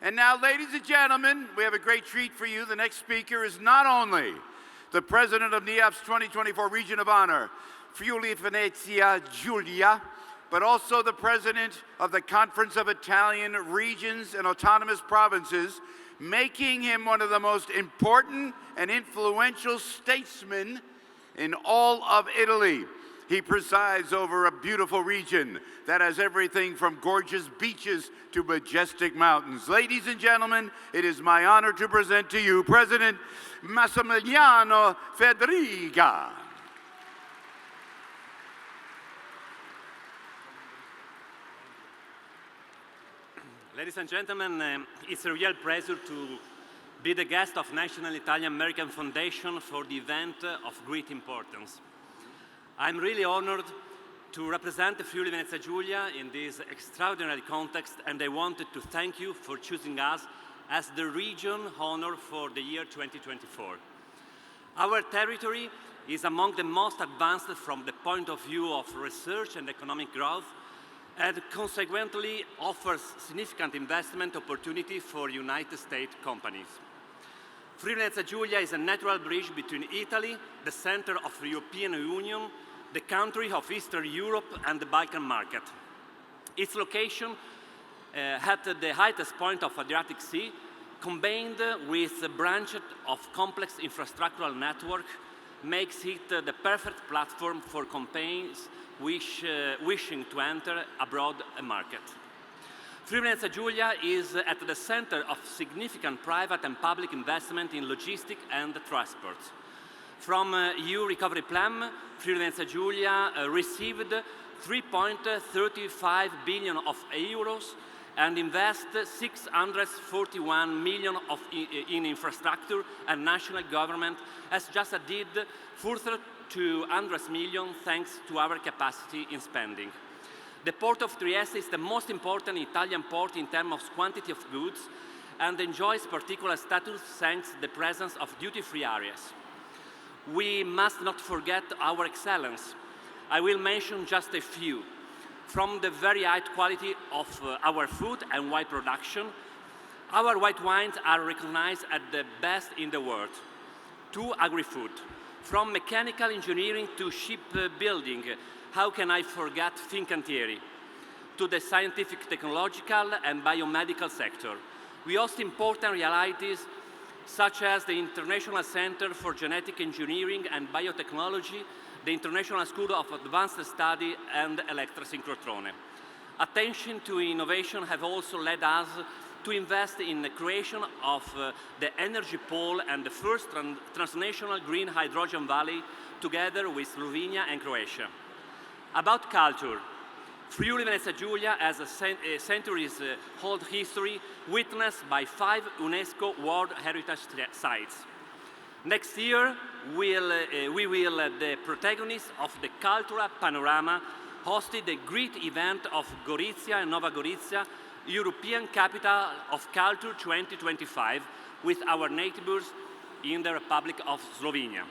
And now, ladies and gentlemen, we have a great treat for you. The next speaker is not only the president of NIAP's 2024 Region of Honor, Friuli Venezia Giulia, but also the president of the Conference of Italian Regions and Autonomous Provinces, making him one of the most important and influential statesmen in all of Italy. He presides over a beautiful region that has everything from gorgeous beaches to majestic mountains. Ladies and gentlemen, it is my honor to present to you President Massimiliano Fedriga. Ladies and gentlemen, it's a real pleasure to be the guest of National Italian-American Foundation for the event of great importance. I'm really honored to represent the Friuli Venezia Giulia in this extraordinary context, and I wanted to thank you for choosing us as the region honor for the year 2024. Our territory is among the most advanced from the point of view of research and economic growth, and consequently offers significant investment opportunity for United States companies. Friuli Venezia Giulia is a natural bridge between Italy, the center of the European Union, the country of Eastern Europe, and the Balkan market. Its location at the highest point of Adriatic Sea, combined with a branch of complex infrastructural network, makes it the perfect platform for companies wishing to enter abroad a market. Friuli Venezia Giulia is at the center of significant private and public investment in logistics and transport. From EU Recovery Plan, Friuli Venezia Giulia received 3.35 billion of euros and invest 641 million in infrastructure, and national government has just did further 200 million thanks to our capacity in spending. The port of Trieste is the most important Italian port in terms of quantity of goods and enjoys particular status thanks to the presence of duty-free areas. We must not forget our excellence. I will mention just a few. From the very high quality of our food and wine production, our white wines are recognized as the best in the world. To agri-food. From mechanical engineering to shipbuilding, how can I forget Fincantieri? To the scientific, technological, and biomedical sector. We host important realities such as the International Center for Genetic Engineering and Biotechnology, the International School of Advanced Study, and Elettrosynchrotron. Attention to innovation have also led us to invest in the creation of the Energy Pole and the first transnational green hydrogen valley together with Slovenia and Croatia. About culture, Friuli Venezia Giulia has a centuries-old history witnessed by 5 UNESCO World Heritage Sites. Next year, we will, the protagonists of the Cultural Panorama, hosted the great event of Gorizia and Nova Gorizia, European Capital of Culture 2025, with our neighbors in the Republic of Slovenia.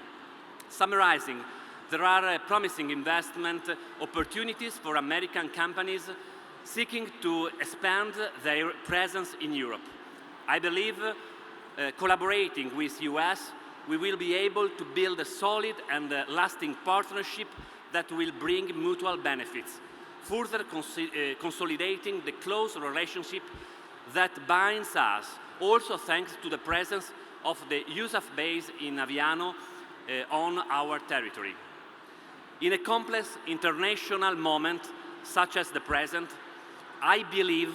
Summarizing, there are promising investment opportunities for American companies seeking to expand their presence in Europe. I believe collaborating with US, we will be able to build a solid and lasting partnership that will bring mutual benefits, further consolidating the close relationship that binds us, also thanks to the presence of the USAF base in Aviano on our territory. In a complex international moment such as the present, I believe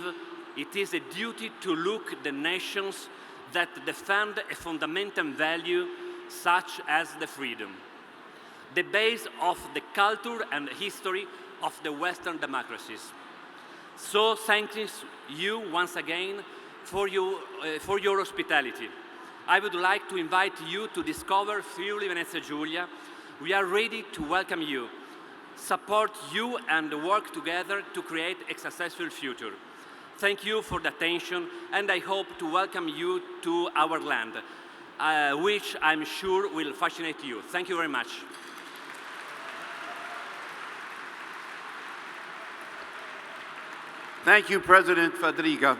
it is a duty to look at the nations that defend a fundamental value such as the freedom, the base of the culture and history of the Western democracies. So thank you once again for your hospitality. I would like to invite you to discover Friuli Venezia Giulia. We are ready to welcome you, support you, and work together to create a successful future. Thank you for the attention, and I hope to welcome you to our land, which I'm sure will fascinate you. Thank you very much. Thank you, President Fedriga.